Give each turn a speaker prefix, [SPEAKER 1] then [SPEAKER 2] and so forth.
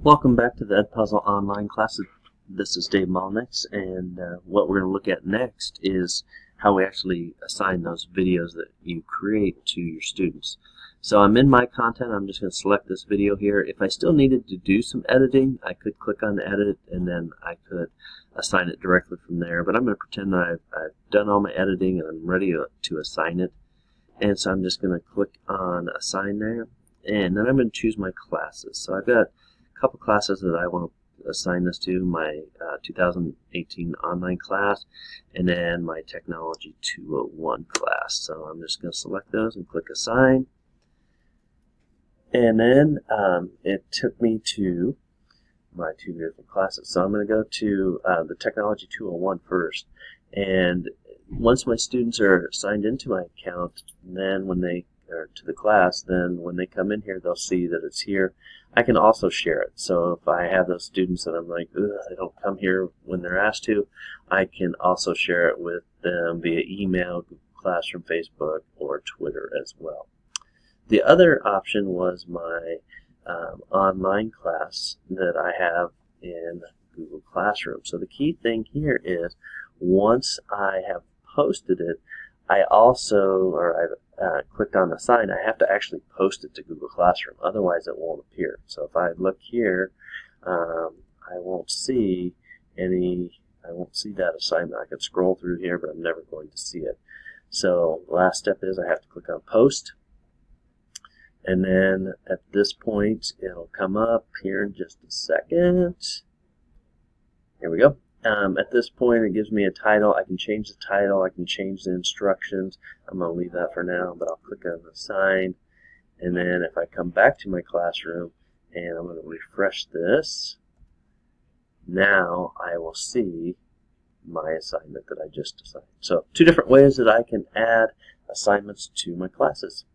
[SPEAKER 1] Welcome back to the Edpuzzle online classes. This is Dave Malnix, and what we're going to look at next is how we actually assign those videos that you create to your students. So I'm in my content. I'm just going to select this video here. If I still needed to do some editing, I could click on edit and then I could assign it directly from there. But I'm going to pretend that I've done all my editing and I'm ready to assign it. And so I'm just going to click on assign there, and then I'm going to choose my classes. So I've got couple classes that I want to assign this to, my 2018 online class and then my Technology 201 class. So I'm just going to select those and click assign, and then it took me to my two different classes. So I'm going to go to the Technology 201 first, and once my students are signed into my account, then when they are to the class, then when they come in here, they'll see that it's here. I can also share it. So if I have those students that I'm like, they don't come here when they're asked to, I can also share it with them via email, Google Classroom, Facebook, or Twitter as well. The other option was my online class that I have in Google Classroom. So the key thing here is once I have posted it, I also, or I've clicked on assign, I have to actually post it to Google Classroom, otherwise it won't appear. So if I look here, I won't see that assignment. I can scroll through here, but I'm never going to see it. So last step is I have to click on post, and then at this point it'll come up here in just a second. Here we go. At this point, it gives me a title. I can change the title. I can change the instructions. I'm going to leave that for now, but I'll click on assign. And then if I come back to my classroom and I'm going to refresh this, now I will see my assignment that I just assigned. So two different ways that I can add assignments to my classes.